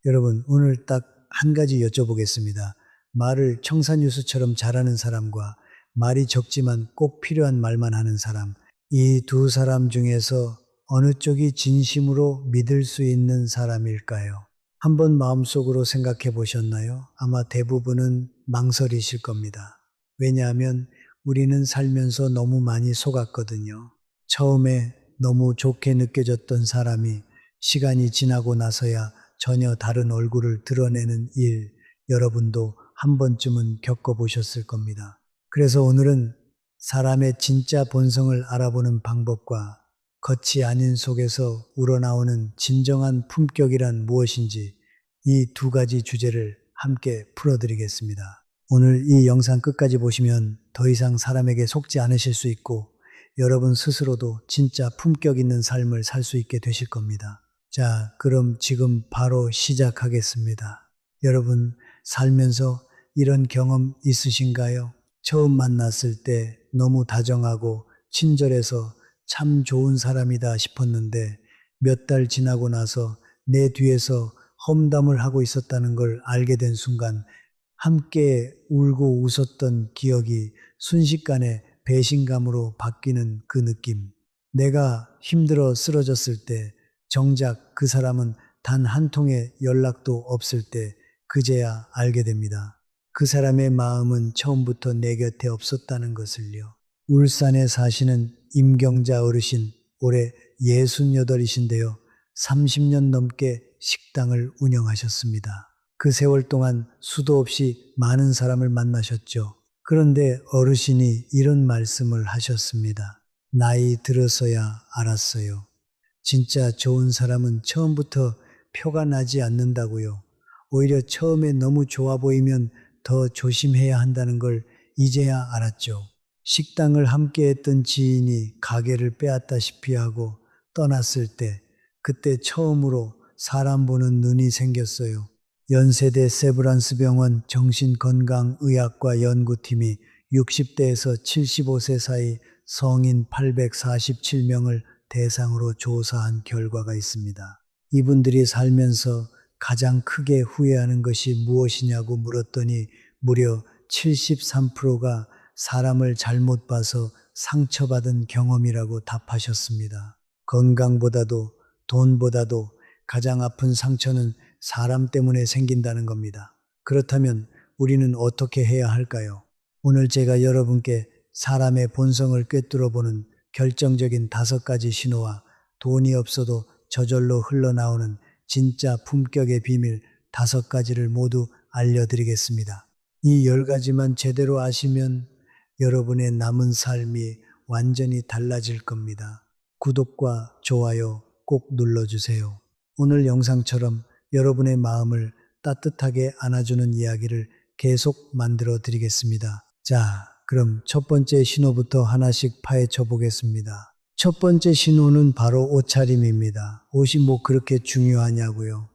여러분, 오늘 딱 한 가지 여쭤보겠습니다. 말을 청산유수처럼 잘하는 사람과 말이 적지만 꼭 필요한 말만 하는 사람, 이 두 사람 중에서 어느 쪽이 진심으로 믿을 수 있는 사람일까요? 한번 마음속으로 생각해 보셨나요? 아마 대부분은 망설이실 겁니다. 왜냐하면 우리는 살면서 너무 많이 속았거든요. 처음에 너무 좋게 느껴졌던 사람이 시간이 지나고 나서야 전혀 다른 얼굴을 드러내는 일, 여러분도 한 번쯤은 겪어보셨을 겁니다. 그래서 오늘은 사람의 진짜 본성을 알아보는 방법과 겉이 아닌 속에서 우러나오는 진정한 품격이란 무엇인지 이 두 가지 주제를 함께 풀어드리겠습니다. 오늘 이 영상 끝까지 보시면 더 이상 사람에게 속지 않으실 수 있고 여러분 스스로도 진짜 품격 있는 삶을 살 수 있게 되실 겁니다. 자, 그럼 지금 바로 시작하겠습니다. 여러분, 살면서 이런 경험 있으신가요? 처음 만났을 때 너무 다정하고 친절해서 참 좋은 사람이다 싶었는데 몇 달 지나고 나서 내 뒤에서 험담을 하고 있었다는 걸 알게 된 순간 함께 울고 웃었던 기억이 순식간에 배신감으로 바뀌는 그 느낌. 내가 힘들어 쓰러졌을 때 정작 그 사람은 단 한 통의 연락도 없을 때 그제야 알게 됩니다. 그 사람의 마음은 처음부터 내 곁에 없었다는 것을요. 울산에 사시는 임경자 어르신, 올해 68이신데요. 30년 넘게 식당을 운영하셨습니다. 그 세월 동안 수도 없이 많은 사람을 만나셨죠. 그런데 어르신이 이런 말씀을 하셨습니다. 나이 들어서야 알았어요. 진짜 좋은 사람은 처음부터 표가 나지 않는다고요. 오히려 처음에 너무 좋아 보이면 더 조심해야 한다는 걸 이제야 알았죠. 식당을 함께 했던 지인이 가게를 빼앗다시피 하고 떠났을 때 그때 처음으로 사람 보는 눈이 생겼어요. 연세대 세브란스 병원 정신건강의학과 연구팀이 60대에서 75세 사이 성인 847명을 대상으로 조사한 결과가 있습니다. 이분들이 살면서 가장 크게 후회하는 것이 무엇이냐고 물었더니 무려 73%가 사람을 잘못 봐서 상처받은 경험이라고 답하셨습니다. 건강보다도 돈보다도 가장 아픈 상처는 사람 때문에 생긴다는 겁니다. 그렇다면 우리는 어떻게 해야 할까요? 오늘 제가 여러분께 사람의 본성을 꿰뚫어보는 결정적인 5가지 신호와 돈이 없어도 저절로 흘러나오는 진짜 품격의 비밀 5가지를 모두 알려드리겠습니다. 이 10가지만 제대로 아시면 여러분의 남은 삶이 완전히 달라질 겁니다. 구독과 좋아요 꼭 눌러주세요. 오늘 영상처럼 여러분의 마음을 따뜻하게 안아주는 이야기를 계속 만들어 드리겠습니다. 자, 그럼 첫 번째 신호부터 하나씩 파헤쳐 보겠습니다. 첫 번째 신호는 바로 옷차림입니다. 옷이 뭐 그렇게 중요하냐고요.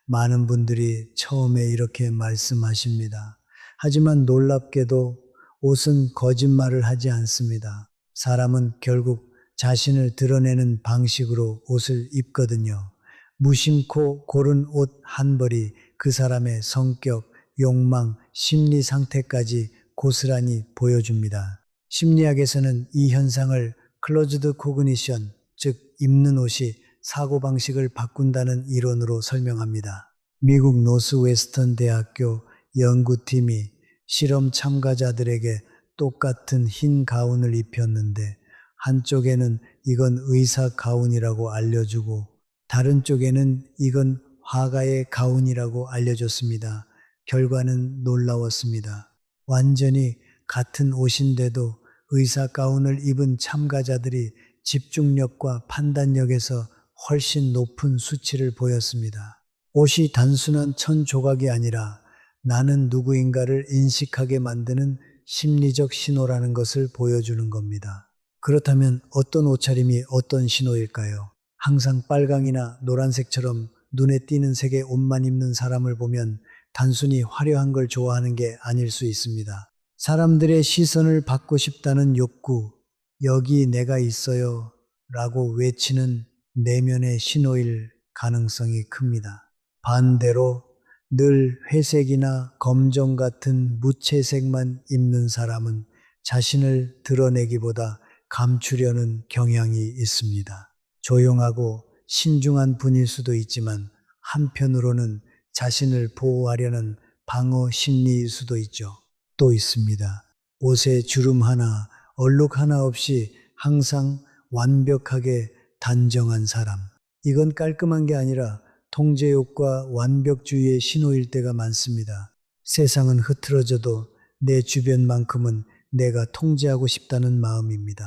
많은 분들이 처음에 이렇게 말씀하십니다. 하지만 놀랍게도 옷은 거짓말을 하지 않습니다. 사람은 결국 자신을 드러내는 방식으로 옷을 입거든요. 무심코 고른 옷 한 벌이 그 사람의 성격, 욕망, 심리 상태까지 고스란히 보여줍니다. 심리학에서는 이 현상을 클로즈드 코그니션, 즉 입는 옷이 사고방식을 바꾼다는 이론으로 설명합니다. 미국 노스웨스턴 대학교 연구팀이 실험 참가자들에게 똑같은 흰 가운을 입혔는데 한쪽에는 이건 의사 가운이라고 알려주고 다른 쪽에는 이건 화가의 가운이라고 알려줬습니다. 결과는 놀라웠습니다. 완전히 같은 옷인데도 의사 가운을 입은 참가자들이 집중력과 판단력에서 훨씬 높은 수치를 보였습니다. 옷이 단순한 천 조각이 아니라 나는 누구인가를 인식하게 만드는 심리적 신호라는 것을 보여주는 겁니다. 그렇다면 어떤 옷차림이 어떤 신호일까요? 항상 빨강이나 노란색처럼 눈에 띄는 색의 옷만 입는 사람을 보면 단순히 화려한 걸 좋아하는 게 아닐 수 있습니다. 사람들의 시선을 받고 싶다는 욕구, 여기 내가 있어요 라고 외치는 내면의 신호일 가능성이 큽니다. 반대로 늘 회색이나 검정 같은 무채색만 입는 사람은 자신을 드러내기보다 감추려는 경향이 있습니다. 조용하고 신중한 분일 수도 있지만 한편으로는 자신을 보호하려는 방어 심리일 수도 있죠. 또 있습니다. 옷에 주름 하나, 얼룩 하나 없이 항상 완벽하게 단정한 사람. 이건 깔끔한 게 아니라 통제욕과 완벽주의의 신호일 때가 많습니다. 세상은 흐트러져도 내 주변만큼은 내가 통제하고 싶다는 마음입니다.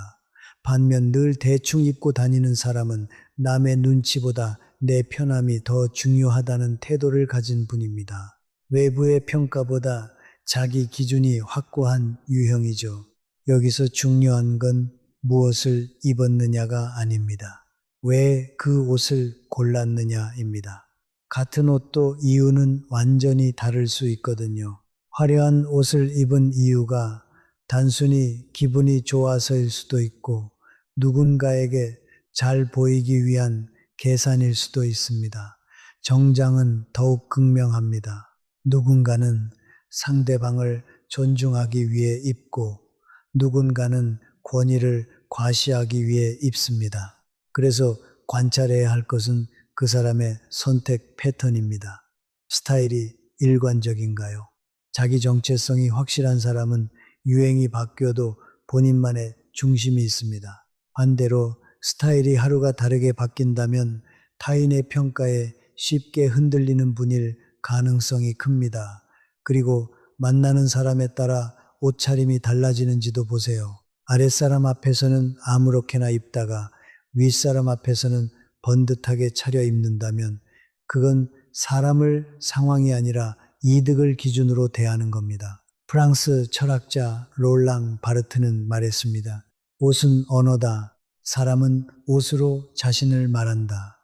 반면 늘 대충 입고 다니는 사람은 남의 눈치보다 내 편함이 더 중요하다는 태도를 가진 분입니다. 외부의 평가보다 자기 기준이 확고한 유형이죠. 여기서 중요한 건 무엇을 입었느냐가 아닙니다. 왜 그 옷을 골랐느냐입니다. 같은 옷도 이유는 완전히 다를 수 있거든요. 화려한 옷을 입은 이유가 단순히 기분이 좋아서일 수도 있고 누군가에게 잘 보이기 위한 계산일 수도 있습니다. 정장은 더욱 극명합니다. 누군가는 상대방을 존중하기 위해 입고 누군가는 권위를 과시하기 위해 입습니다. 그래서 관찰해야 할 것은 그 사람의 선택 패턴입니다. 스타일이 일관적인가요? 자기 정체성이 확실한 사람은 유행이 바뀌어도 본인만의 중심이 있습니다. 반대로 스타일이 하루가 다르게 바뀐다면 타인의 평가에 쉽게 흔들리는 분일 가능성이 큽니다. 그리고 만나는 사람에 따라 옷차림이 달라지는지도 보세요. 아랫사람 앞에서는 아무렇게나 입다가 윗사람 앞에서는 번듯하게 차려입는다면 그건 사람을 상황이 아니라 이득을 기준으로 대하는 겁니다. 프랑스 철학자 롤랑 바르트는 말했습니다. 옷은 언어다. 사람은 옷으로 자신을 말한다.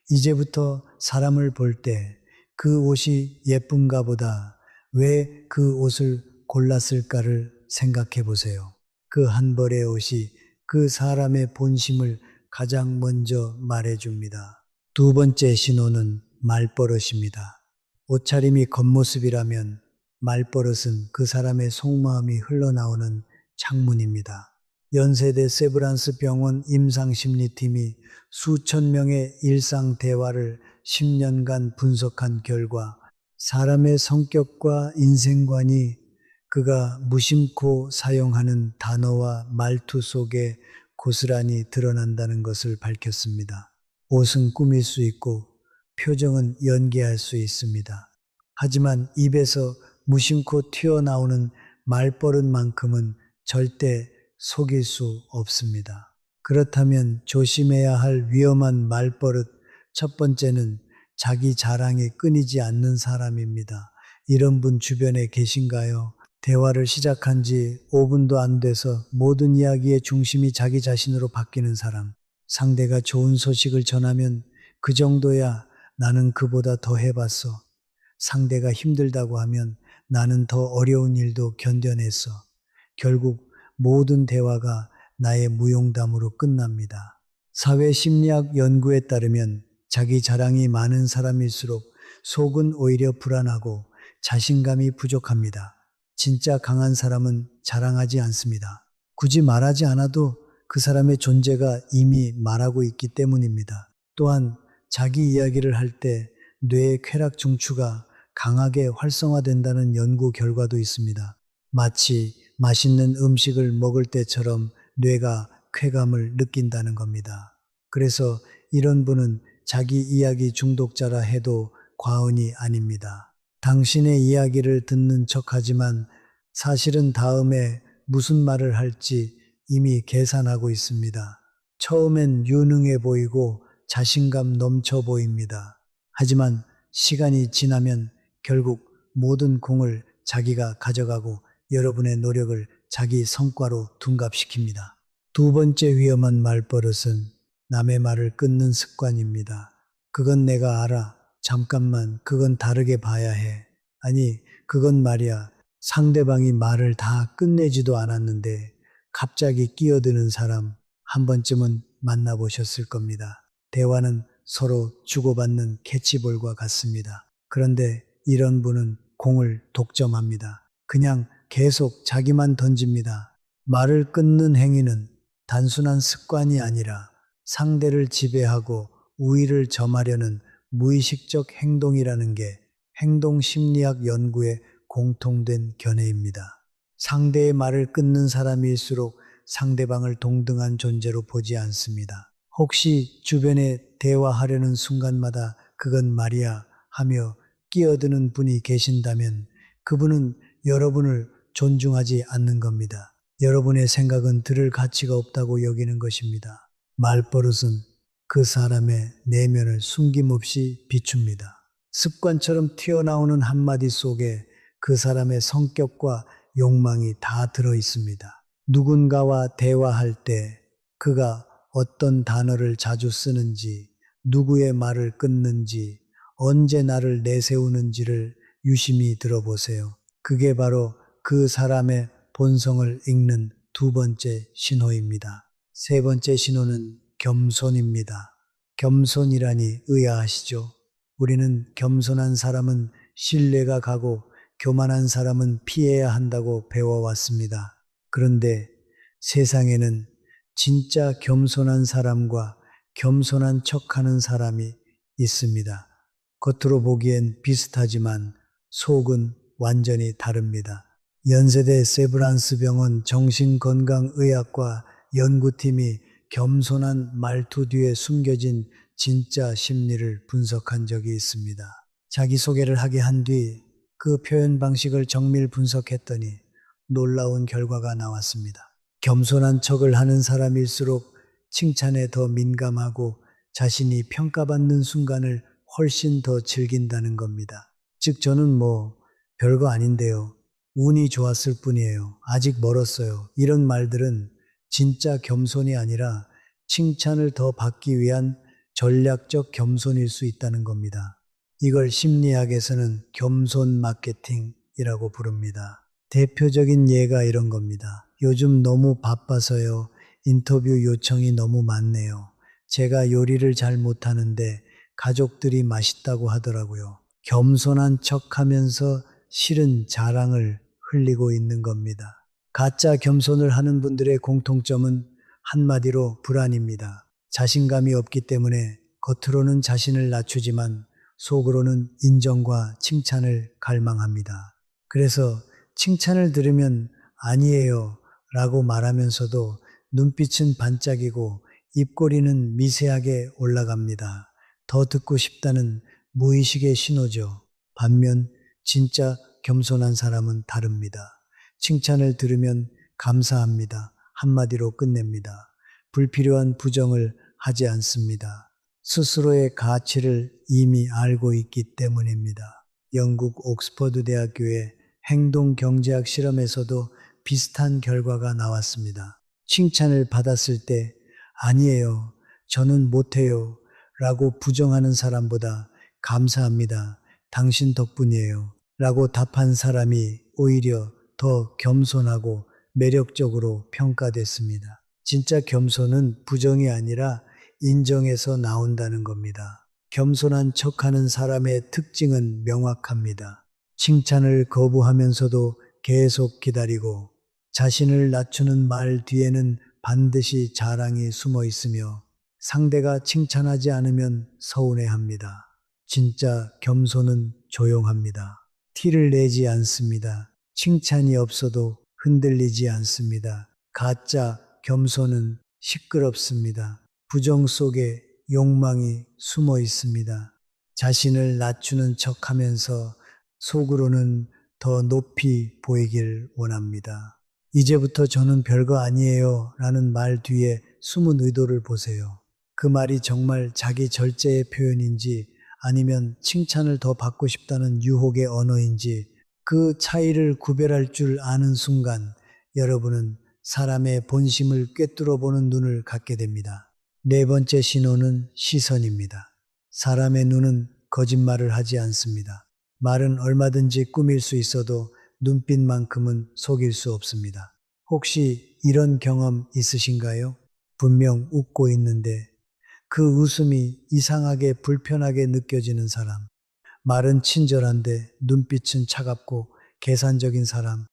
이제부터 사람을 볼 때 그 옷이 예쁜가 보다 왜 그 옷을 골랐을까를 생각해 보세요. 그 한 벌의 옷이 그 사람의 본심을 가장 먼저 말해줍니다. 두 번째 신호는 말버릇입니다. 옷차림이 겉모습이라면 말버릇은 그 사람의 속마음이 흘러나오는 창문입니다. 연세대 세브란스 병원 임상심리팀이 수천 명의 일상 대화를 10년간 분석한 결과 사람의 성격과 인생관이 그가 무심코 사용하는 단어와 말투 속에 고스란히 드러난다는 것을 밝혔습니다. 옷은 꾸밀 수 있고 표정은 연기할 수 있습니다. 하지만 입에서 무심코 튀어나오는 말버릇만큼은 절대 속일 수 없습니다. 그렇다면 조심해야 할 위험한 말버릇 첫 번째는 자기 자랑이 끊이지 않는 사람입니다. 이런 분 주변에 계신가요? 대화를 시작한 지 5분도 안 돼서 모든 이야기의 중심이 자기 자신으로 바뀌는 사람. 상대가 좋은 소식을 전하면 그 정도야 나는 그보다 더 해봤어. 상대가 힘들다고 하면 나는 더 어려운 일도 견뎌냈어. 결국 모든 대화가 나의 무용담으로 끝납니다. 사회심리학 연구에 따르면 자기 자랑이 많은 사람일수록 속은 오히려 불안하고 자신감이 부족합니다. 진짜 강한 사람은 자랑하지 않습니다. 굳이 말하지 않아도 그 사람의 존재가 이미 말하고 있기 때문입니다. 또한 자기 이야기를 할 때 뇌의 쾌락 중추가 강하게 활성화된다는 연구 결과도 있습니다. 마치 맛있는 음식을 먹을 때처럼 뇌가 쾌감을 느낀다는 겁니다. 그래서 이런 분은 자기 이야기 중독자라 해도 과언이 아닙니다. 당신의 이야기를 듣는 척하지만 사실은 다음에 무슨 말을 할지 이미 계산하고 있습니다. 처음엔 유능해 보이고 자신감 넘쳐 보입니다. 하지만 시간이 지나면 결국 모든 공을 자기가 가져가고 여러분의 노력을 자기 성과로 둔갑시킵니다. 두 번째 위험한 말버릇은 남의 말을 끊는 습관입니다. 그건 내가 알아. 잠깐만, 그건 다르게 봐야 해. 아니, 그건 말이야. 상대방이 말을 다 끝내지도 않았는데 갑자기 끼어드는 사람 한 번쯤은 만나보셨을 겁니다. 대화는 서로 주고받는 캐치볼과 같습니다. 그런데 이런 분은 공을 독점합니다. 그냥 계속 자기만 던집니다. 말을 끊는 행위는 단순한 습관이 아니라 상대를 지배하고 우위를 점하려는 무의식적 행동이라는 게 행동심리학 연구의 공통된 견해입니다. 상대의 말을 끊는 사람일수록 상대방을 동등한 존재로 보지 않습니다. 혹시 주변에 대화하려는 순간마다 그건 말이야 하며 끼어드는 분이 계신다면 그분은 여러분을 존중하지 않는 겁니다. 여러분의 생각은 들을 가치가 없다고 여기는 것입니다. 말버릇은 그 사람의 내면을 숨김없이 비춥니다. 습관처럼 튀어나오는 한마디 속에 그 사람의 성격과 욕망이 다 들어 있습니다. 누군가와 대화할 때 그가 어떤 단어를 자주 쓰는지, 누구의 말을 끊는지, 언제 나를 내세우는지를 유심히 들어보세요. 그게 바로 그 사람의 본성을 읽는 두 번째 신호입니다. 세 번째 신호는 겸손입니다. 겸손이라니 의아하시죠? 우리는 겸손한 사람은 신뢰가 가고 교만한 사람은 피해야 한다고 배워왔습니다. 그런데 세상에는 진짜 겸손한 사람과 겸손한 척하는 사람이 있습니다. 겉으로 보기엔 비슷하지만 속은 완전히 다릅니다. 연세대 세브란스 병원 정신건강의학과 연구팀이 겸손한 말투 뒤에 숨겨진 진짜 심리를 분석한 적이 있습니다. 자기소개를 하게 한 뒤 그 표현 방식을 정밀 분석했더니 놀라운 결과가 나왔습니다. 겸손한 척을 하는 사람일수록 칭찬에 더 민감하고 자신이 평가받는 순간을 훨씬 더 즐긴다는 겁니다. 즉 저는 별거 아닌데요. 운이 좋았을 뿐이에요. 아직 멀었어요. 이런 말들은 진짜 겸손이 아니라 칭찬을 더 받기 위한 전략적 겸손일 수 있다는 겁니다. 이걸 심리학에서는 겸손 마케팅이라고 부릅니다. 대표적인 예가 이런 겁니다. 요즘 너무 바빠서요. 인터뷰 요청이 너무 많네요. 제가 요리를 잘 못하는데 가족들이 맛있다고 하더라고요. 겸손한 척 하면서 실은 자랑을 흘리고 있는 겁니다. 가짜 겸손을 하는 분들의 공통점은 한마디로 불안입니다. 자신감이 없기 때문에 겉으로는 자신을 낮추지만 속으로는 인정과 칭찬을 갈망합니다. 그래서 칭찬을 들으면 아니에요 라고 말하면서도 눈빛은 반짝이고 입꼬리는 미세하게 올라갑니다. 더 듣고 싶다는 무의식의 신호죠. 반면 진짜 겸손한 사람은 다릅니다. 칭찬을 들으면 감사합니다. 한마디로 끝냅니다. 불필요한 부정을 하지 않습니다. 스스로의 가치를 이미 알고 있기 때문입니다. 영국 옥스퍼드 대학교의 행동경제학 실험에서도 비슷한 결과가 나왔습니다. 칭찬을 받았을 때 아니에요, 저는 못해요 라고 부정하는 사람보다 감사합니다, 당신 덕분이에요 라고 답한 사람이 오히려 더 겸손하고 매력적으로 평가됐습니다. 진짜 겸손은 부정이 아니라 인정에서 나온다는 겁니다. 겸손한 척하는 사람의 특징은 명확합니다. 칭찬을 거부하면서도 계속 기다리고 자신을 낮추는 말 뒤에는 반드시 자랑이 숨어 있으며 상대가 칭찬하지 않으면 서운해합니다. 진짜 겸손은 조용합니다. 티를 내지 않습니다. 칭찬이 없어도 흔들리지 않습니다. 가짜 겸손은 시끄럽습니다. 부정 속에 욕망이 숨어 있습니다. 자신을 낮추는 척 하면서 속으로는 더 높이 보이길 원합니다. 이제부터 저는 별거 아니에요 라는 말 뒤에 숨은 의도를 보세요. 그 말이 정말 자기 절제의 표현인지 아니면 칭찬을 더 받고 싶다는 유혹의 언어인지 그 차이를 구별할 줄 아는 순간 여러분은 사람의 본심을 꿰뚫어 보는 눈을 갖게 됩니다. 네 번째 신호는 시선입니다. 사람의 눈은 거짓말을 하지 않습니다. 말은 얼마든지 꾸밀 수 있어도 눈빛만큼은 속일 수 없습니다. 혹시 이런 경험 있으신가요? 분명 웃고 있는데 그 웃음이 이상하게 불편하게 느껴지는 사람. 말은 친절한데 눈빛은 차갑고 계산적인 사람.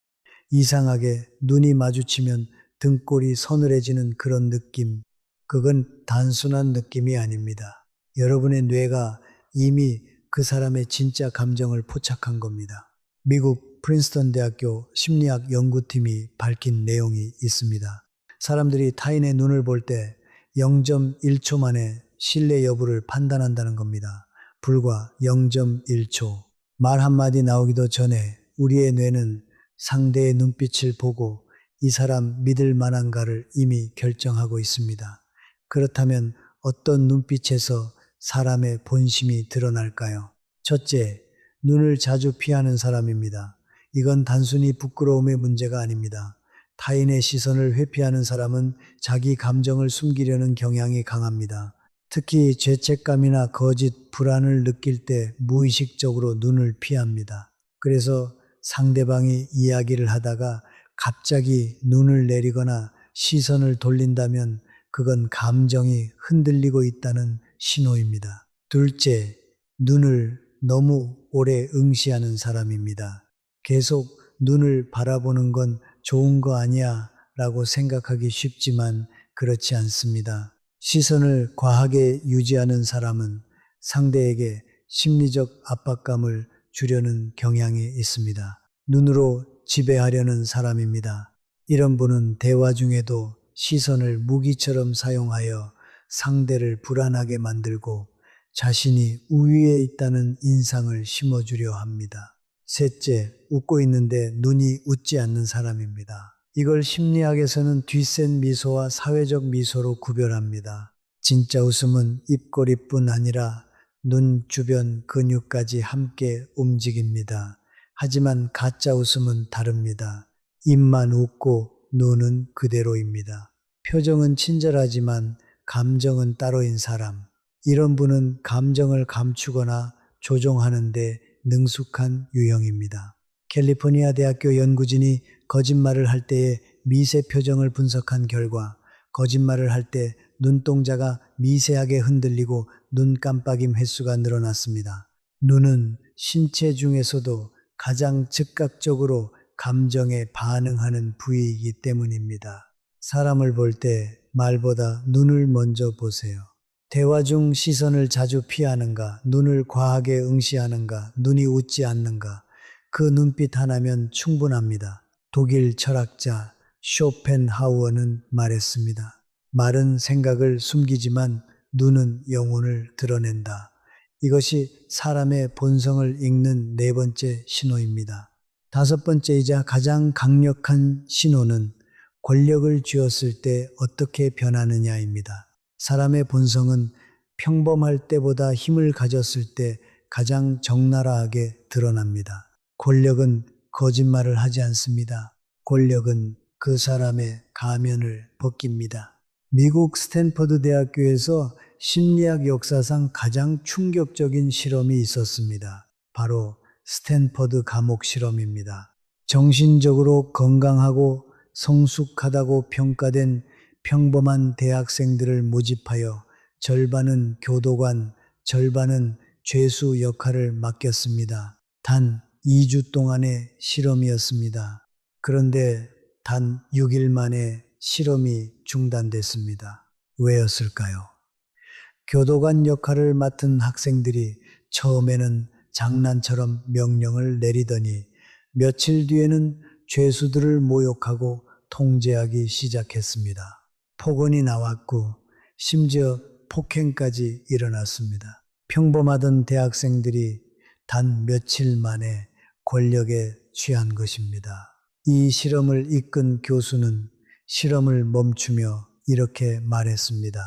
이상하게 눈이 마주치면 등골이 서늘해지는 그런 느낌. 그건 단순한 느낌이 아닙니다. 여러분의 뇌가 이미 그 사람의 진짜 감정을 포착한 겁니다. 미국 프린스턴 대학교 심리학 연구팀이 밝힌 내용이 있습니다. 사람들이 타인의 눈을 볼 때 0.1초 만에 신뢰 여부를 판단한다는 겁니다. 불과 0.1초. 말 한마디 나오기도 전에 우리의 뇌는 상대의 눈빛을 보고 이 사람 믿을 만한가를 이미 결정하고 있습니다. 그렇다면 어떤 눈빛에서 사람의 본심이 드러날까요? 첫째, 눈을 자주 피하는 사람입니다. 이건 단순히 부끄러움의 문제가 아닙니다. 타인의 시선을 회피하는 사람은 자기 감정을 숨기려는 경향이 강합니다. 특히 죄책감이나 거짓, 불안을 느낄 때 무의식적으로 눈을 피합니다. 그래서 상대방이 이야기를 하다가 갑자기 눈을 내리거나 시선을 돌린다면 그건 감정이 흔들리고 있다는 신호입니다. 둘째, 눈을 너무 오래 응시하는 사람입니다. 계속 눈을 바라보는 건 좋은 거 아니야 라고 생각하기 쉽지만 그렇지 않습니다. 시선을 과하게 유지하는 사람은 상대에게 심리적 압박감을 주려는 경향이 있습니다. 눈으로 지배하려는 사람입니다. 이런 분은 대화 중에도 시선을 무기처럼 사용하여 상대를 불안하게 만들고 자신이 우위에 있다는 인상을 심어주려 합니다. 셋째, 웃고 있는데 눈이 웃지 않는 사람입니다. 이걸 심리학에서는 뒷센 미소와 사회적 미소로 구별합니다. 진짜 웃음은 입꼬리뿐 아니라 눈 주변 근육까지 함께 움직입니다. 하지만 가짜 웃음은 다릅니다. 입만 웃고 눈은 그대로입니다. 표정은 친절하지만 감정은 따로인 사람. 이런 분은 감정을 감추거나 조종하는데 능숙한 유형입니다. 캘리포니아 대학교 연구진이 거짓말을 할 때의 미세 표정을 분석한 결과 거짓말을 할 때 눈동자가 미세하게 흔들리고 눈 깜빡임 횟수가 늘어났습니다. 눈은 신체 중에서도 가장 즉각적으로 감정에 반응하는 부위이기 때문입니다. 사람을 볼 때 말보다 눈을 먼저 보세요. 대화 중 시선을 자주 피하는가, 눈을 과하게 응시하는가, 눈이 웃지 않는가, 그 눈빛 하나면 충분합니다. 독일 철학자 쇼펜하우어는 말했습니다. 말은 생각을 숨기지만 눈은 영혼을 드러낸다. 이것이 사람의 본성을 읽는 네 번째 신호입니다. 다섯 번째이자 가장 강력한 신호는 권력을 쥐었을 때 어떻게 변하느냐입니다. 사람의 본성은 평범할 때보다 힘을 가졌을 때 가장 적나라하게 드러납니다. 권력은 거짓말을 하지 않습니다. 권력은 그 사람의 가면을 벗깁니다. 미국 스탠퍼드 대학교에서 심리학 역사상 가장 충격적인 실험이 있었습니다. 바로 스탠퍼드 감옥 실험입니다. 정신적으로 건강하고 성숙하다고 평가된 평범한 대학생들을 모집하여 절반은 교도관, 절반은 죄수 역할을 맡겼습니다. 단 2주 동안의 실험이었습니다. 그런데 단 6일 만에 실험이 중단됐습니다. 왜였을까요? 교도관 역할을 맡은 학생들이 처음에는 장난처럼 명령을 내리더니 며칠 뒤에는 죄수들을 모욕하고 통제하기 시작했습니다. 폭언이 나왔고 심지어 폭행까지 일어났습니다. 평범하던 대학생들이 단 며칠 만에 권력에 취한 것입니다. 이 실험을 이끈 교수는 실험을 멈추며 이렇게 말했습니다.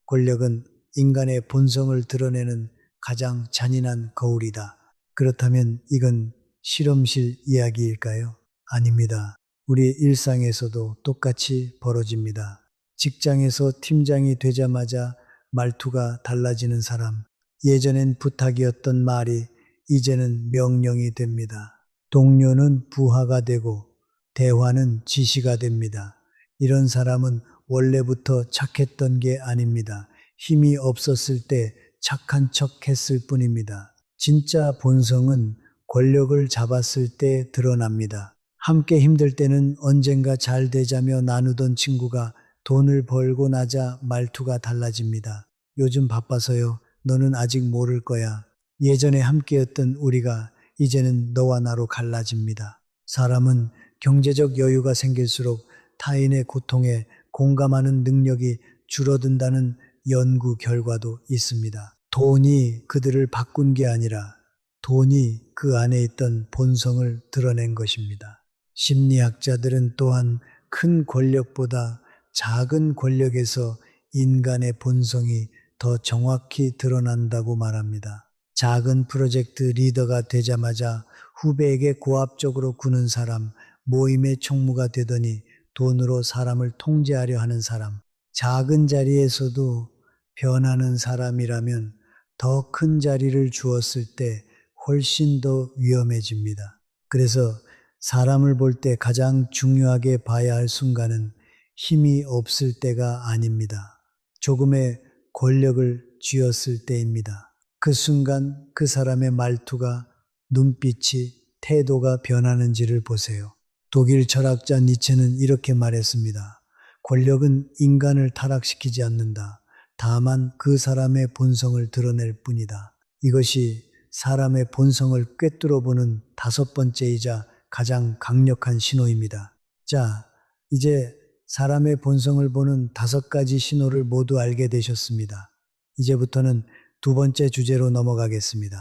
권력은 인간의 본성을 드러내는 가장 잔인한 거울이다. 그렇다면 이건 실험실 이야기일까요? 아닙니다. 우리 일상에서도 똑같이 벌어집니다. 직장에서 팀장이 되자마자 말투가 달라지는 사람, 예전엔 부탁이었던 말이 이제는 명령이 됩니다. 동료는 부하가 되고 대화는 지시가 됩니다. 이런 사람은 원래부터 착했던 게 아닙니다. 힘이 없었을 때 착한 척 했을 뿐입니다. 진짜 본성은 권력을 잡았을 때 드러납니다. 함께 힘들 때는 언젠가 잘 되자며 나누던 친구가 돈을 벌고 나자 말투가 달라집니다. 요즘 바빠서요. 너는 아직 모를 거야. 예전에 함께였던 우리가 이제는 너와 나로 갈라집니다. 사람은 경제적 여유가 생길수록 타인의 고통에 공감하는 능력이 줄어든다는 연구 결과도 있습니다. 돈이 그들을 바꾼 게 아니라 돈이 그 안에 있던 본성을 드러낸 것입니다. 심리학자들은 또한 큰 권력보다 작은 권력에서 인간의 본성이 더 정확히 드러난다고 말합니다. 작은 프로젝트 리더가 되자마자 후배에게 고압적으로 구는 사람, 모임의 총무가 되더니 돈으로 사람을 통제하려 하는 사람, 작은 자리에서도 변하는 사람이라면 더 큰 자리를 주었을 때 훨씬 더 위험해집니다. 그래서 사람을 볼 때 가장 중요하게 봐야 할 순간은 힘이 없을 때가 아닙니다. 조금의 권력을 쥐었을 때입니다. 그 순간 그 사람의 말투가, 눈빛이, 태도가 변하는지를 보세요. 독일 철학자 니체는 이렇게 말했습니다. 권력은 인간을 타락시키지 않는다. 다만 그 사람의 본성을 드러낼 뿐이다. 이것이 사람의 본성을 꿰뚫어 보는 다섯 번째이자 가장 강력한 신호입니다. 자, 이제 사람의 본성을 보는 다섯 가지 신호를 모두 알게 되셨습니다. 이제부터는 두 번째 주제로 넘어가겠습니다.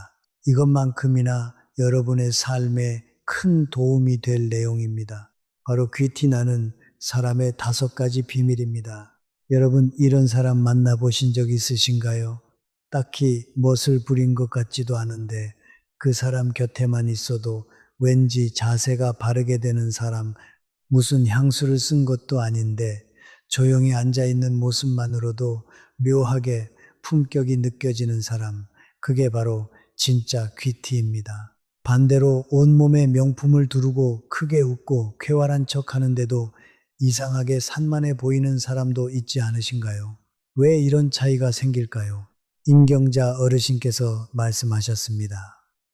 이것만큼이나 여러분의 삶에 큰 도움이 될 내용입니다. 바로 귀티나는 사람의 다섯 가지 비밀입니다. 여러분, 이런 사람 만나보신 적 있으신가요? 딱히 멋을 부린 것 같지도 않은데 그 사람 곁에만 있어도 왠지 자세가 바르게 되는 사람, 무슨 향수를 쓴 것도 아닌데 조용히 앉아있는 모습만으로도 묘하게 품격이 느껴지는 사람, 그게 바로 진짜 귀티입니다. 반대로 온몸에 명품을 두르고 크게 웃고 쾌활한 척 하는데도 이상하게 산만해 보이는 사람도 있지 않으신가요? 왜 이런 차이가 생길까요? 임경자 어르신께서 말씀하셨습니다.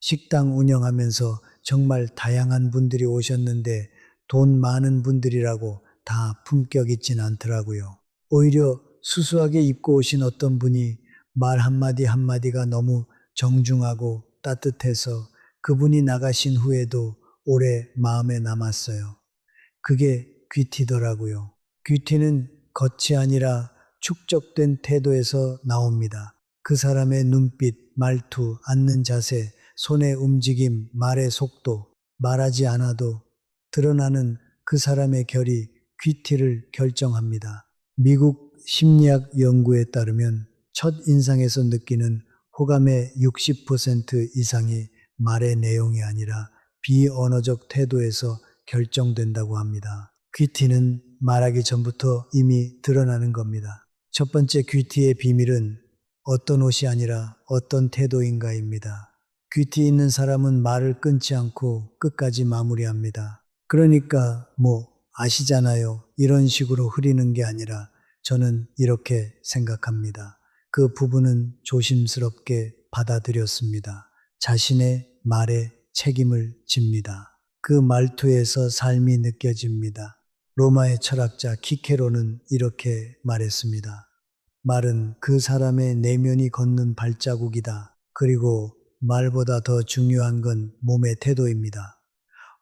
식당 운영하면서 정말 다양한 분들이 오셨는데 돈 많은 분들이라고 다 품격 있진 않더라고요. 오히려 수수하게 입고 오신 어떤 분이 말 한마디 한마디가 너무 정중하고 따뜻해서 그분이 나가신 후에도 오래 마음에 남았어요. 그게 귀티더라고요. 귀티는 겉이 아니라 축적된 태도에서 나옵니다. 그 사람의 눈빛, 말투, 앉는 자세, 손의 움직임, 말의 속도, 말하지 않아도 드러나는 그 사람의 결이 귀티를 결정합니다. 미국 심리학 연구에 따르면 첫 인상에서 느끼는 호감의 60% 이상이 말의 내용이 아니라 비언어적 태도에서 결정된다고 합니다. 귀티는 말하기 전부터 이미 드러나는 겁니다. 첫 번째 귀티의 비밀은 어떤 옷이 아니라 어떤 태도인가입니다. 귀티 있는 사람은 말을 끊지 않고 끝까지 마무리합니다. 그러니까 아시잖아요. 이런 식으로 흐리는 게 아니라 저는 이렇게 생각합니다. 그 부분은 조심스럽게 받아들였습니다. 자신의 말에 책임을 집니다. 그 말투에서 삶이 느껴집니다. 로마의 철학자 키케로는 이렇게 말했습니다. 말은 그 사람의 내면이 걷는 발자국이다. 그리고 말보다 더 중요한 건 몸의 태도입니다.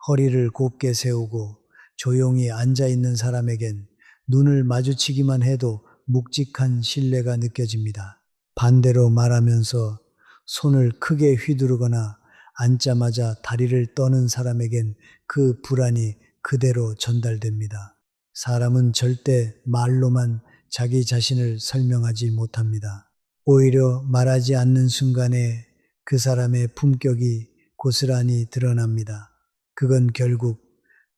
허리를 곱게 세우고 조용히 앉아있는 사람에겐 눈을 마주치기만 해도 묵직한 신뢰가 느껴집니다. 반대로 말하면서 손을 크게 휘두르거나 앉자마자 다리를 떠는 사람에겐 그 불안이 그대로 전달됩니다. 사람은 절대 말로만 자기 자신을 설명하지 못합니다. 오히려 말하지 않는 순간에 그 사람의 품격이 고스란히 드러납니다. 그건 결국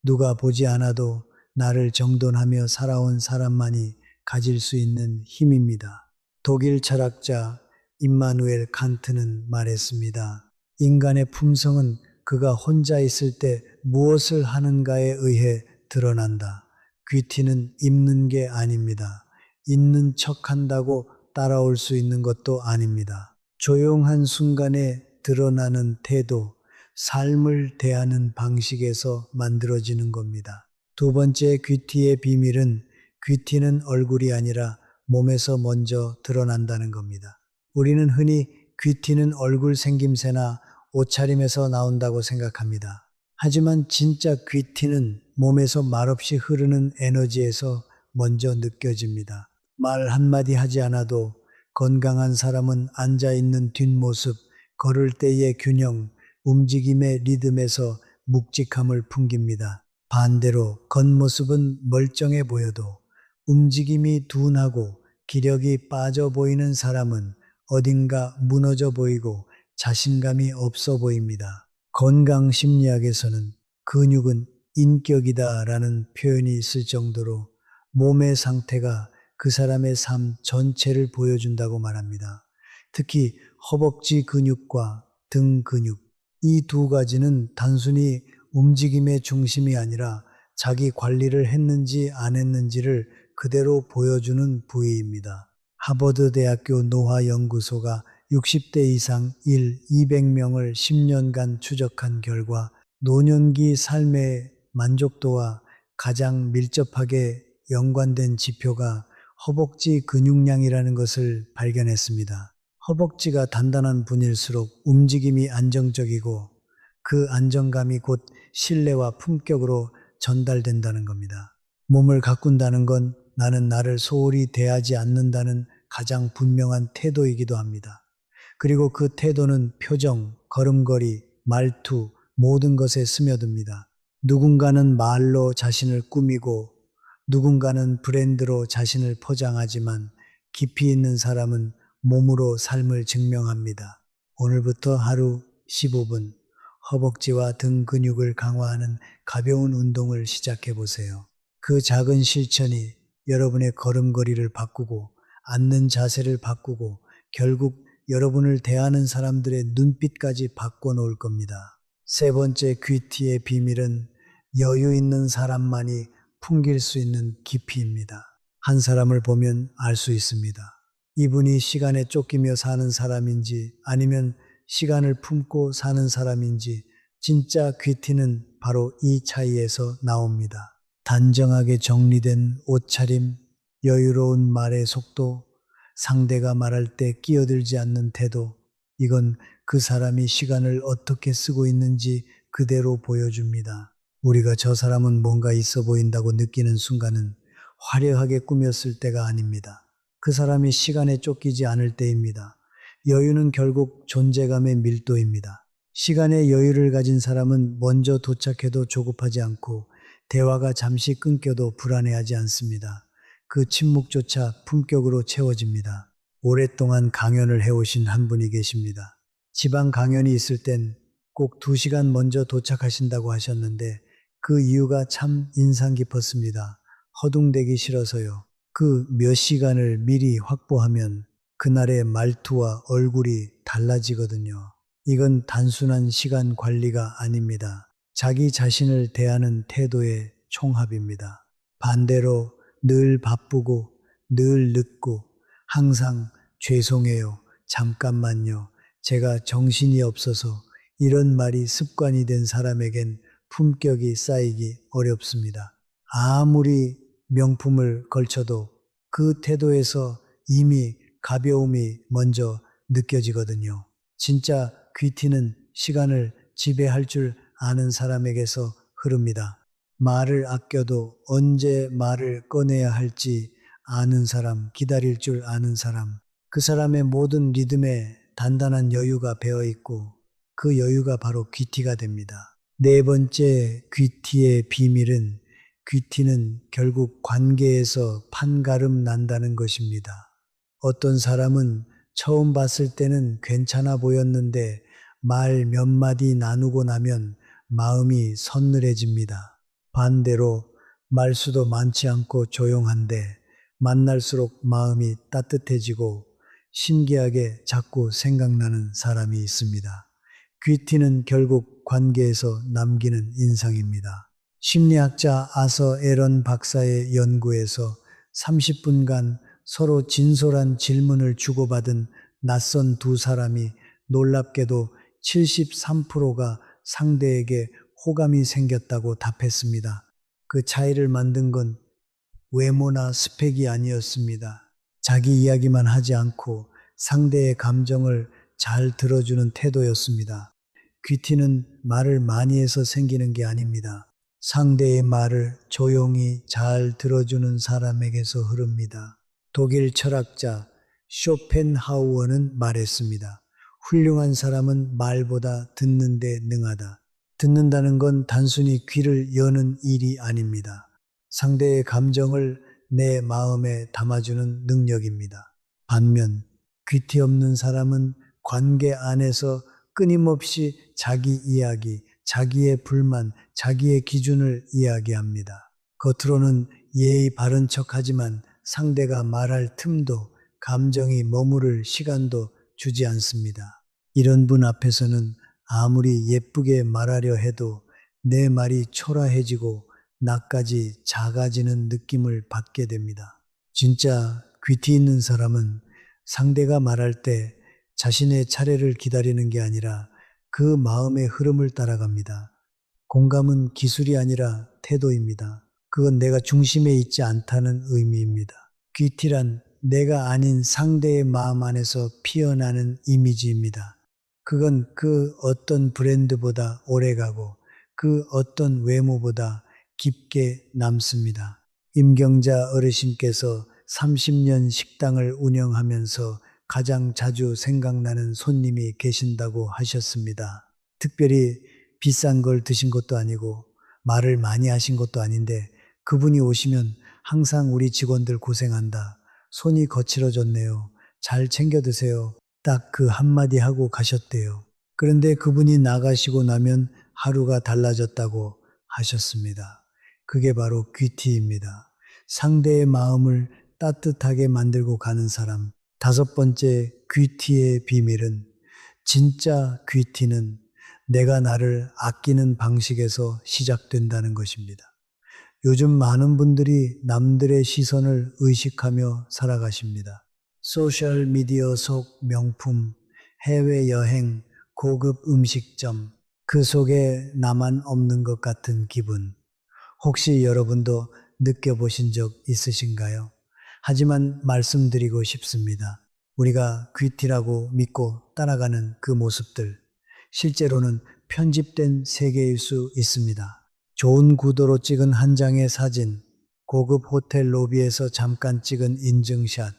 누가 보지 않아도 나를 정돈하며 살아온 사람만이 가질 수 있는 힘입니다. 독일 철학자 임마누엘 칸트는 말했습니다. 인간의 품성은 그가 혼자 있을 때 무엇을 하는가에 의해 드러난다. 귀티는 입는 게 아닙니다. 있는 척 한다고 따라올 수 있는 것도 아닙니다. 조용한 순간에 드러나는 태도, 삶을 대하는 방식에서 만들어지는 겁니다. 두 번째 귀티의 비밀은 귀티는 얼굴이 아니라 몸에서 먼저 드러난다는 겁니다. 우리는 흔히 귀티는 얼굴 생김새나 옷차림에서 나온다고 생각합니다. 하지만 진짜 귀티는 몸에서 말없이 흐르는 에너지에서 먼저 느껴집니다. 말 한마디 하지 않아도 건강한 사람은 앉아있는 뒷모습, 걸을 때의 균형, 움직임의 리듬에서 묵직함을 풍깁니다. 반대로 겉모습은 멀쩡해 보여도 움직임이 둔하고 기력이 빠져 보이는 사람은 어딘가 무너져 보이고 자신감이 없어 보입니다. 건강 심리학에서는 근육은 인격이다라는 표현이 있을 정도로 몸의 상태가 그 사람의 삶 전체를 보여준다고 말합니다. 특히 허벅지 근육과 등 근육, 이 두 가지는 단순히 움직임의 중심이 아니라 자기 관리를 했는지 안 했는지를 그대로 보여주는 부위입니다. 하버드 대학교 노화연구소가 60대 이상 200명을 10년간 추적한 결과 노년기 삶의 만족도와 가장 밀접하게 연관된 지표가 허벅지 근육량이라는 것을 발견했습니다. 허벅지가 단단한 분일수록 움직임이 안정적이고 그 안정감이 곧 신뢰와 품격으로 전달된다는 겁니다. 몸을 가꾼다는 건 나는 나를 소홀히 대하지 않는다는 가장 분명한 태도이기도 합니다. 그리고 그 태도는 표정, 걸음걸이, 말투, 모든 것에 스며듭니다. 누군가는 말로 자신을 꾸미고 누군가는 브랜드로 자신을 포장하지만 깊이 있는 사람은 몸으로 삶을 증명합니다. 오늘부터 하루 15분 허벅지와 등 근육을 강화하는 가벼운 운동을 시작해 보세요. 그 작은 실천이 여러분의 걸음걸이를 바꾸고 앉는 자세를 바꾸고 결국 여러분을 대하는 사람들의 눈빛까지 바꿔놓을 겁니다. 세 번째 귀티의 비밀은 여유 있는 사람만이 풍길 수 있는 깊이입니다. 한 사람을 보면 알 수 있습니다. 이분이 시간에 쫓기며 사는 사람인지 아니면 시간을 품고 사는 사람인지 진짜 귀티는 바로 이 차이에서 나옵니다. 단정하게 정리된 옷차림, 여유로운 말의 속도, 상대가 말할 때 끼어들지 않는 태도, 이건 그 사람이 시간을 어떻게 쓰고 있는지 그대로 보여줍니다. 우리가 저 사람은 뭔가 있어 보인다고 느끼는 순간은 화려하게 꾸몄을 때가 아닙니다. 그 사람이 시간에 쫓기지 않을 때입니다. 여유는 결국 존재감의 밀도입니다. 시간의 여유를 가진 사람은 먼저 도착해도 조급하지 않고 대화가 잠시 끊겨도 불안해하지 않습니다. 그 침묵조차 품격으로 채워집니다. 오랫동안 강연을 해오신 한 분이 계십니다. 지방 강연이 있을 땐 꼭 2시간 먼저 도착하신다고 하셨는데 그 이유가 참 인상 깊었습니다. 허둥대기 싫어서요. 그 몇 시간을 미리 확보하면 그날의 말투와 얼굴이 달라지거든요. 이건 단순한 시간 관리가 아닙니다. 자기 자신을 대하는 태도의 총합입니다. 반대로 늘 바쁘고 늘 늦고 항상 죄송해요, 잠깐만요, 제가 정신이 없어서 이런 말이 습관이 된 사람에겐 품격이 쌓이기 어렵습니다. 아무리 명품을 걸쳐도 그 태도에서 이미 가벼움이 먼저 느껴지거든요. 진짜 귀티는 시간을 지배할 줄 아는 사람에게서 흐릅니다. 말을 아껴도 언제 말을 꺼내야 할지 아는 사람, 기다릴 줄 아는 사람, 그 사람의 모든 리듬에 단단한 여유가 배어 있고 그 여유가 바로 귀티가 됩니다. 네 번째 귀티의 비밀은 귀티는 결국 관계에서 판가름 난다는 것입니다. 어떤 사람은 처음 봤을 때는 괜찮아 보였는데 말 몇 마디 나누고 나면 마음이 서늘해집니다. 반대로 말수도 많지 않고 조용한데 만날수록 마음이 따뜻해지고 신기하게 자꾸 생각나는 사람이 있습니다. 귀티는 결국 관계에서 남기는 인상입니다. 심리학자 아서 에런 박사의 연구에서 30분간 서로 진솔한 질문을 주고받은 낯선 두 사람이 놀랍게도 73%가 상대에게 호감이 생겼다고 답했습니다. 그 차이를 만든 건 외모나 스펙이 아니었습니다. 자기 이야기만 하지 않고 상대의 감정을 잘 들어주는 태도였습니다. 귀티는 말을 많이 해서 생기는 게 아닙니다. 상대의 말을 조용히 잘 들어주는 사람에게서 흐릅니다. 독일 철학자 쇼펜하우어는 말했습니다. 훌륭한 사람은 말보다 듣는 데 능하다. 듣는다는 건 단순히 귀를 여는 일이 아닙니다. 상대의 감정을 내 마음에 담아주는 능력입니다. 반면 귀티 없는 사람은 관계 안에서 끊임없이 자기 이야기, 자기의 불만, 자기의 기준을 이야기합니다. 겉으로는 예의 바른 척하지만 상대가 말할 틈도 감정이 머무를 시간도 주지 않습니다. 이런 분 앞에서는 아무리 예쁘게 말하려 해도 내 말이 초라해지고 나까지 작아지는 느낌을 받게 됩니다. 진짜 귀티 있는 사람은 상대가 말할 때 자신의 차례를 기다리는 게 아니라 그 마음의 흐름을 따라갑니다. 공감은 기술이 아니라 태도입니다. 그건 내가 중심에 있지 않다는 의미입니다. 귀티란 내가 아닌 상대의 마음 안에서 피어나는 이미지입니다. 그건 그 어떤 브랜드보다 오래가고 그 어떤 외모보다 깊게 남습니다. 임경자 어르신께서 30년 식당을 운영하면서 가장 자주 생각나는 손님이 계신다고 하셨습니다. 특별히 비싼 걸 드신 것도 아니고 말을 많이 하신 것도 아닌데 그분이 오시면 항상 우리 직원들 고생한다. 손이 거칠어졌네요. 잘 챙겨 드세요. 딱 그 한마디 하고 가셨대요. 그런데 그분이 나가시고 나면 하루가 달라졌다고 하셨습니다. 그게 바로 귀티입니다. 상대의 마음을 따뜻하게 만들고 가는 사람. 다섯 번째 귀티의 비밀은 진짜 귀티는 내가 나를 아끼는 방식에서 시작된다는 것입니다. 요즘 많은 분들이 남들의 시선을 의식하며 살아가십니다. 소셜미디어 속 명품, 해외여행, 고급 음식점, 그 속에 나만 없는 것 같은 기분. 혹시 여러분도 느껴보신 적 있으신가요? 하지만 말씀드리고 싶습니다. 우리가 귀티라고 믿고 따라가는 그 모습들, 실제로는 편집된 세계일 수 있습니다. 좋은 구도로 찍은 한 장의 사진, 고급 호텔 로비에서 잠깐 찍은 인증샷,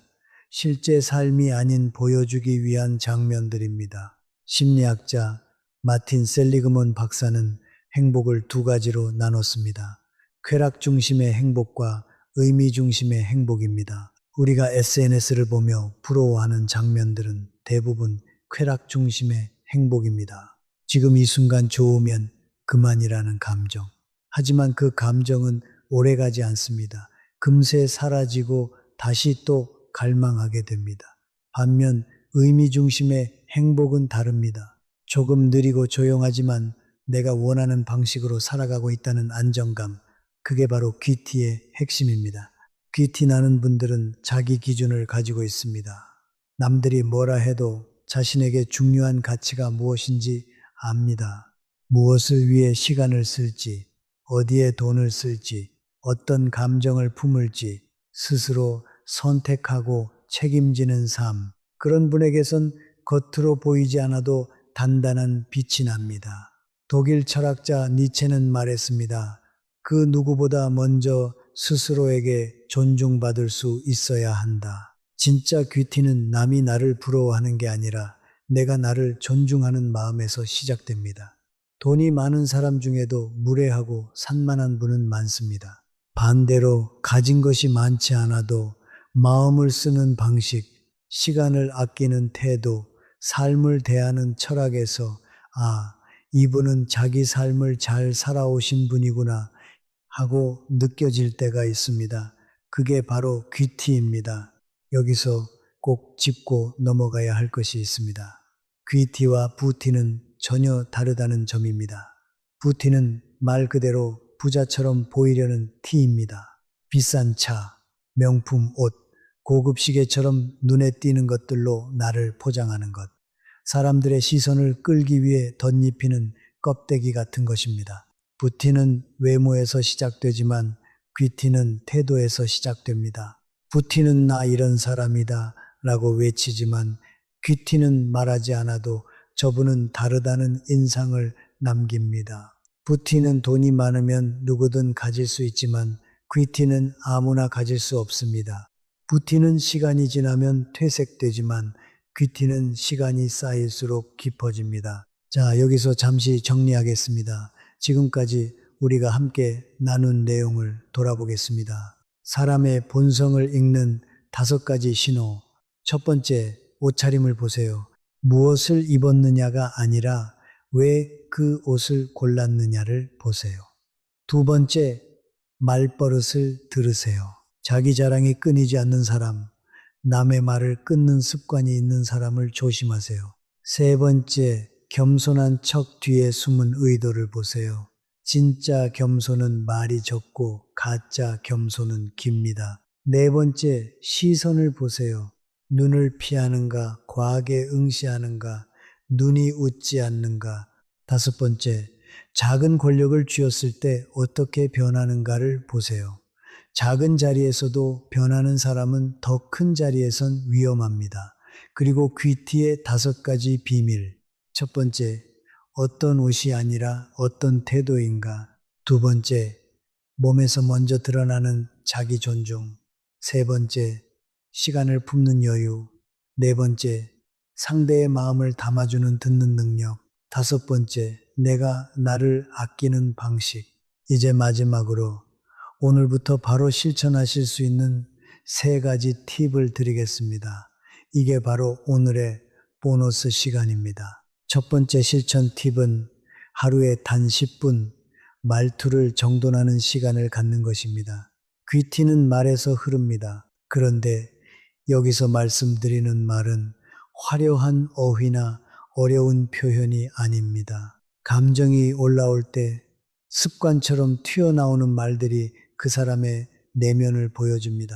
실제 삶이 아닌 보여주기 위한 장면들입니다. 심리학자 마틴 셀리그먼 박사는 행복을 두 가지로 나눴습니다. 쾌락 중심의 행복과 의미 중심의 행복입니다. 우리가 SNS를 보며 부러워하는 장면들은 대부분 쾌락 중심의 행복입니다. 지금 이 순간 좋으면 그만이라는 감정. 하지만 그 감정은 오래가지 않습니다. 금세 사라지고 다시 또 갈망하게 됩니다. 반면 의미 중심의 행복은 다릅니다. 조금 느리고 조용하지만 내가 원하는 방식으로 살아가고 있다는 안정감, 그게 바로 귀티의 핵심입니다. 귀티 나는 분들은 자기 기준을 가지고 있습니다. 남들이 뭐라 해도 자신에게 중요한 가치가 무엇인지 압니다. 무엇을 위해 시간을 쓸지, 어디에 돈을 쓸지, 어떤 감정을 품을지 스스로 선택하고 책임지는 삶. 그런 분에게선 겉으로 보이지 않아도 단단한 빛이 납니다. 독일 철학자 니체는 말했습니다. 그 누구보다 먼저 스스로에게 존중받을 수 있어야 한다. 진짜 귀티는 남이 나를 부러워하는 게 아니라 내가 나를 존중하는 마음에서 시작됩니다. 돈이 많은 사람 중에도 무례하고 산만한 분은 많습니다. 반대로 가진 것이 많지 않아도 마음을 쓰는 방식, 시간을 아끼는 태도, 삶을 대하는 철학에서 이분은 자기 삶을 잘 살아오신 분이구나 하고 느껴질 때가 있습니다. 그게 바로 귀티입니다. 여기서 꼭 짚고 넘어가야 할 것이 있습니다. 귀티와 부티는 전혀 다르다는 점입니다. 부티는 말 그대로 부자처럼 보이려는 티입니다. 비싼 차, 명품 옷, 고급 시계처럼 눈에 띄는 것들로 나를 포장하는 것. 사람들의 시선을 끌기 위해 덧입히는 껍데기 같은 것입니다. 부티는 외모에서 시작되지만 귀티는 태도에서 시작됩니다. 부티는 나 이런 사람이다 라고 외치지만 귀티는 말하지 않아도 저분은 다르다는 인상을 남깁니다. 부티는 돈이 많으면 누구든 가질 수 있지만 귀티는 아무나 가질 수 없습니다. 부티는 시간이 지나면 퇴색되지만 귀티는 시간이 쌓일수록 깊어집니다. 자, 여기서 잠시 정리하겠습니다. 지금까지 우리가 함께 나눈 내용을 돌아보겠습니다. 사람의 본성을 읽는 5가지 신호. 첫 번째, 옷차림을 보세요. 무엇을 입었느냐가 아니라 왜 그 옷을 골랐느냐를 보세요. 두 번째, 말버릇을 들으세요. 자기 자랑이 끊이지 않는 사람, 남의 말을 끊는 습관이 있는 사람을 조심하세요. 세 번째, 겸손한 척 뒤에 숨은 의도를 보세요. 진짜 겸손은 말이 적고 가짜 겸손은 깁니다. 네 번째, 시선을 보세요. 눈을 피하는가, 과하게 응시하는가, 눈이 웃지 않는가. 다섯 번째, 작은 권력을 쥐었을 때 어떻게 변하는가를 보세요. 작은 자리에서도 변하는 사람은 더 큰 자리에선 위험합니다. 그리고 귀티의 5가지 비밀. 첫 번째, 어떤 옷이 아니라 어떤 태도인가. 두 번째, 몸에서 먼저 드러나는 자기 존중. 세 번째, 시간을 품는 여유. 네 번째, 상대의 마음을 담아주는 듣는 능력. 다섯 번째, 내가 나를 아끼는 방식. 이제 마지막으로 오늘부터 바로 실천하실 수 있는 3가지 팁을 드리겠습니다. 이게 바로 오늘의 보너스 시간입니다. 첫 번째 실천 팁은 하루에 단 10분 말투를 정돈하는 시간을 갖는 것입니다. 귀티는 말에서 흐릅니다. 그런데 여기서 말씀드리는 말은 화려한 어휘나 어려운 표현이 아닙니다. 감정이 올라올 때 습관처럼 튀어나오는 말들이 그 사람의 내면을 보여줍니다.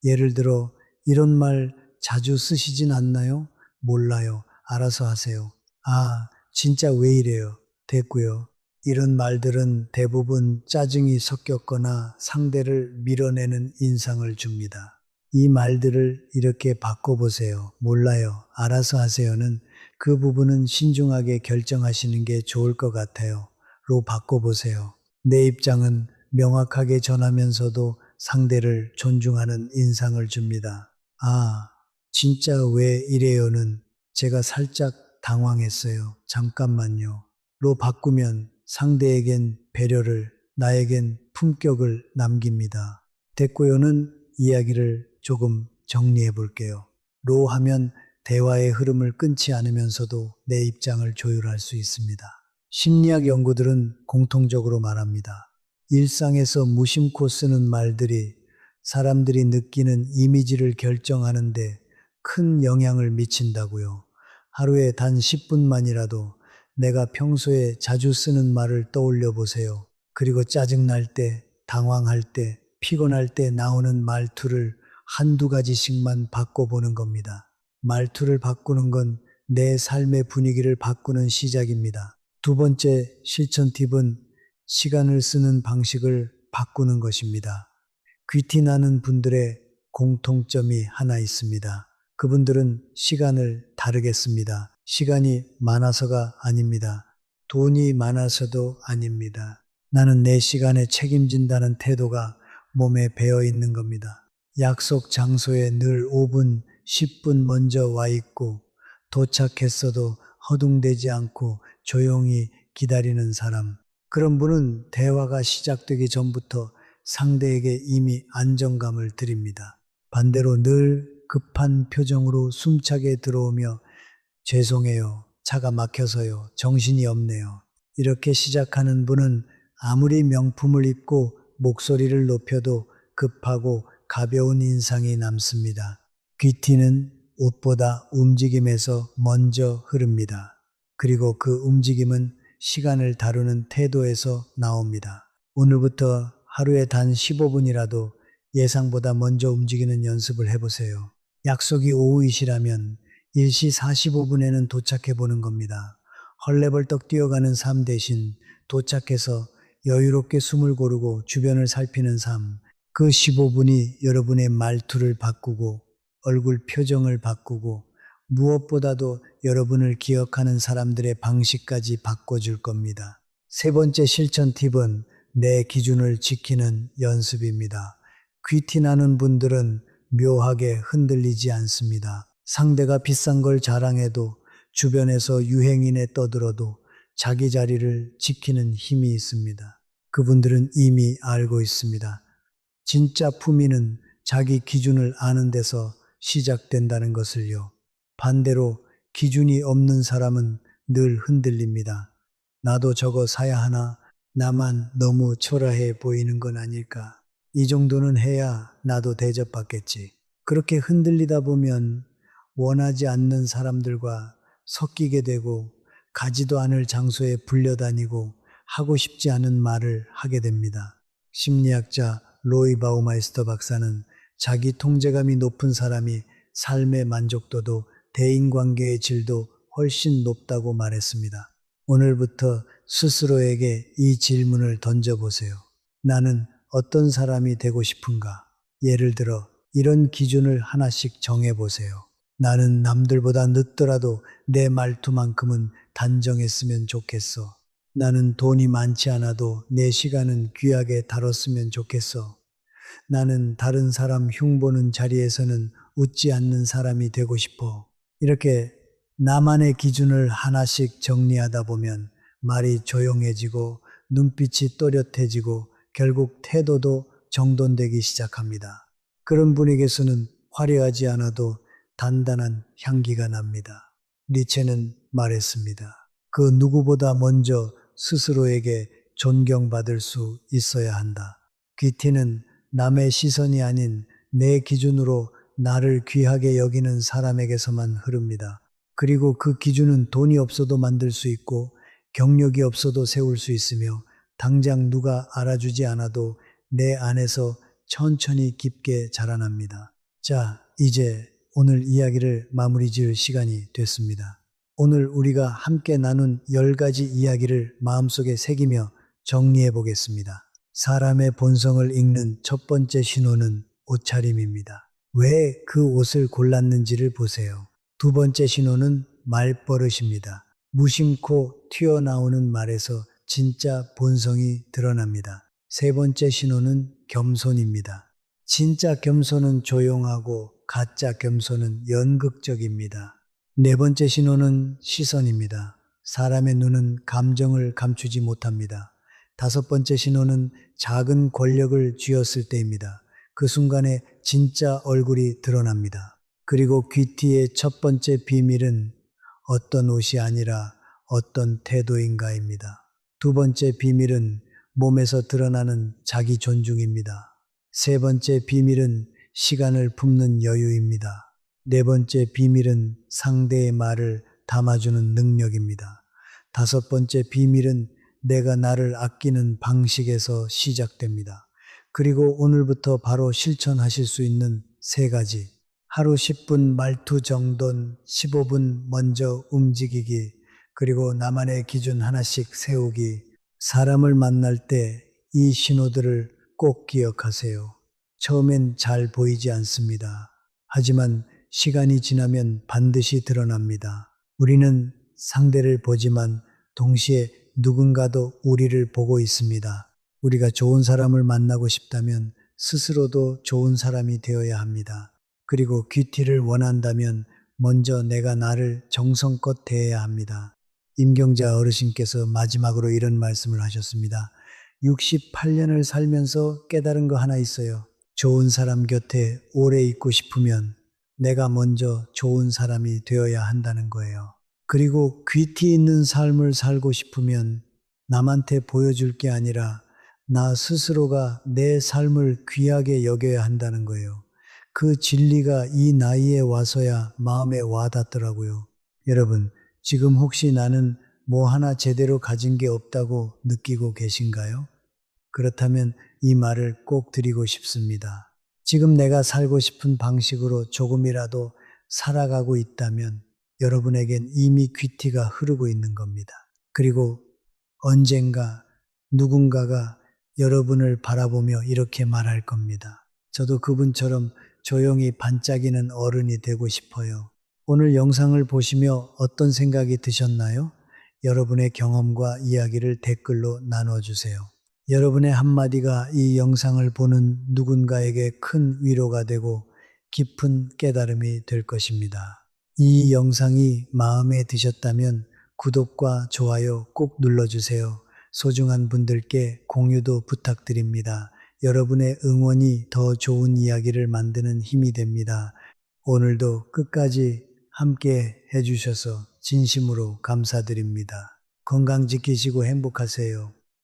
예를 들어 이런 말 자주 쓰시진 않나요? 몰라요. 알아서 하세요. 아, 진짜 왜 이래요? 됐고요. 이런 말들은 대부분 짜증이 섞였거나 상대를 밀어내는 인상을 줍니다. 이 말들을 이렇게 바꿔보세요. 몰라요. 알아서 하세요는 그 부분은 신중하게 결정하시는 게 좋을 것 같아요. 로 바꿔보세요. 내 입장은 명확하게 전하면서도 상대를 존중하는 인상을 줍니다. 아, 진짜 왜 이래요는 제가 살짝 당황했어요. 잠깐만요. 로 바꾸면 상대에겐 배려를, 나에겐 품격을 남깁니다. 됐고요는 이야기를 조금 정리해 볼게요. 로 하면 대화의 흐름을 끊지 않으면서도 내 입장을 조율할 수 있습니다. 심리학 연구들은 공통적으로 말합니다. 일상에서 무심코 쓰는 말들이 사람들이 느끼는 이미지를 결정하는데 큰 영향을 미친다고요. 하루에 단 10분만이라도 내가 평소에 자주 쓰는 말을 떠올려 보세요. 그리고 짜증날 때, 당황할 때, 피곤할 때 나오는 말투를 한두 가지씩만 바꿔보는 겁니다. 말투를 바꾸는 건 내 삶의 분위기를 바꾸는 시작입니다. 두 번째 실천 팁은 시간을 쓰는 방식을 바꾸는 것입니다. 귀티나는 분들의 공통점이 하나 있습니다. 그분들은 시간을 다르게 씁니다. 시간이 많아서가 아닙니다. 돈이 많아서도 아닙니다. 나는 내 시간에 책임진다는 태도가 몸에 배어 있는 겁니다. 약속 장소에 늘 5분, 10분 먼저 와 있고 도착했어도 허둥대지 않고 조용히 기다리는 사람. 그런 분은 대화가 시작되기 전부터 상대에게 이미 안정감을 드립니다. 반대로 늘 급한 표정으로 숨차게 들어오며 죄송해요. 차가 막혀서요. 정신이 없네요. 이렇게 시작하는 분은 아무리 명품을 입고 목소리를 높여도 급하고 가벼운 인상이 남습니다. 귀티는 옷보다 움직임에서 먼저 흐릅니다. 그리고 그 움직임은 시간을 다루는 태도에서 나옵니다. 오늘부터 하루에 단 15분이라도 예상보다 먼저 움직이는 연습을 해보세요. 약속이 오후이시라면 일시 45분에는 도착해 보는 겁니다. 헐레벌떡 뛰어가는 삶 대신 도착해서 여유롭게 숨을 고르고 주변을 살피는 삶. 그 15분이 여러분의 말투를 바꾸고 얼굴 표정을 바꾸고 무엇보다도 여러분을 기억하는 사람들의 방식까지 바꿔줄 겁니다. 세 번째 실천 팁은 내 기준을 지키는 연습입니다. 귀티 나는 분들은 묘하게 흔들리지 않습니다. 상대가 비싼 걸 자랑해도 주변에서 유행인에 떠들어도 자기 자리를 지키는 힘이 있습니다. 그분들은 이미 알고 있습니다. 진짜 품위는 자기 기준을 아는 데서 시작된다는 것을요. 반대로 기준이 없는 사람은 늘 흔들립니다. 나도 저거 사야 하나? 나만 너무 초라해 보이는 건 아닐까? 이 정도는 해야 나도 대접받겠지. 그렇게 흔들리다 보면 원하지 않는 사람들과 섞이게 되고 가지도 않을 장소에 불려다니고 하고 싶지 않은 말을 하게 됩니다. 심리학자 로이 바우마이스터 박사는 자기 통제감이 높은 사람이 삶의 만족도도 대인관계의 질도 훨씬 높다고 말했습니다. 오늘부터 스스로에게 이 질문을 던져보세요. 나는 어떤 사람이 되고 싶은가? 예를 들어 이런 기준을 하나씩 정해보세요. 나는 남들보다 늦더라도 내 말투만큼은 단정했으면 좋겠어. 나는 돈이 많지 않아도 내 시간은 귀하게 다뤘으면 좋겠어. 나는 다른 사람 흉보는 자리에서는 웃지 않는 사람이 되고 싶어. 이렇게 나만의 기준을 하나씩 정리하다 보면 말이 조용해지고 눈빛이 또렷해지고 결국 태도도 정돈되기 시작합니다. 그런 분에게서는 화려하지 않아도 단단한 향기가 납니다. 니체는 말했습니다. 그 누구보다 먼저 스스로에게 존경받을 수 있어야 한다. 귀티는 남의 시선이 아닌 내 기준으로 나를 귀하게 여기는 사람에게서만 흐릅니다. 그리고 그 기준은 돈이 없어도 만들 수 있고 경력이 없어도 세울 수 있으며 당장 누가 알아주지 않아도 내 안에서 천천히 깊게 자라납니다. 자, 이제 오늘 이야기를 마무리 지을 시간이 됐습니다. 오늘 우리가 함께 나눈 10가지 이야기를 마음속에 새기며 정리해 보겠습니다. 사람의 본성을 읽는 첫 번째 신호는 옷차림입니다. 왜 그 옷을 골랐는지를 보세요. 두 번째 신호는 말버릇입니다. 무심코 튀어나오는 말에서 진짜 본성이 드러납니다. 세 번째 신호는 겸손입니다. 진짜 겸손은 조용하고 가짜 겸손은 연극적입니다. 네 번째 신호는 시선입니다. 사람의 눈은 감정을 감추지 못합니다. 다섯 번째 신호는 작은 권력을 쥐었을 때입니다. 그 순간에 진짜 얼굴이 드러납니다. 그리고 귀티의 첫 번째 비밀은 어떤 옷이 아니라 어떤 태도인가입니다. 두 번째 비밀은 몸에서 드러나는 자기 존중입니다. 세 번째 비밀은 시간을 품는 여유입니다. 네 번째 비밀은 상대의 말을 담아주는 능력입니다. 다섯 번째 비밀은 내가 나를 아끼는 방식에서 시작됩니다. 그리고 오늘부터 바로 실천하실 수 있는 세 가지. 하루 10분 말투 정돈, 15분 먼저 움직이기, 그리고 나만의 기준 하나씩 세우기. 사람을 만날 때 이 신호들을 꼭 기억하세요. 처음엔 잘 보이지 않습니다. 하지만 시간이 지나면 반드시 드러납니다. 우리는 상대를 보지만 동시에 누군가도 우리를 보고 있습니다. 우리가 좋은 사람을 만나고 싶다면 스스로도 좋은 사람이 되어야 합니다. 그리고 귀티를 원한다면 먼저 내가 나를 정성껏 대해야 합니다. 임경자 어르신께서 마지막으로 이런 말씀을 하셨습니다. 68년을 살면서 깨달은 거 하나 있어요. 좋은 사람 곁에 오래 있고 싶으면 내가 먼저 좋은 사람이 되어야 한다는 거예요. 그리고 귀티 있는 삶을 살고 싶으면 남한테 보여줄 게 아니라 나 스스로가 내 삶을 귀하게 여겨야 한다는 거예요. 그 진리가 이 나이에 와서야 마음에 와닿더라고요. 여러분, 지금 혹시 나는 뭐 하나 제대로 가진 게 없다고 느끼고 계신가요? 그렇다면 이 말을 꼭 드리고 싶습니다. 지금 내가 살고 싶은 방식으로 조금이라도 살아가고 있다면 여러분에겐 이미 귀티가 흐르고 있는 겁니다. 그리고 언젠가 누군가가 여러분을 바라보며 이렇게 말할 겁니다. 저도 그분처럼 조용히 반짝이는 어른이 되고 싶어요. 오늘 영상을 보시며 어떤 생각이 드셨나요? 여러분의 경험과 이야기를 댓글로 나눠주세요. 여러분의 한마디가 이 영상을 보는 누군가에게 큰 위로가 되고 깊은 깨달음이 될 것입니다. 이 영상이 마음에 드셨다면 구독과 좋아요 꼭 눌러주세요. 소중한 분들께 공유도 부탁드립니다. 여러분의 응원이 더 좋은 이야기를 만드는 힘이 됩니다. 오늘도 끝까지 함께 해주셔서 진심으로 감사드립니다. 건강 지키시고 행복하세요.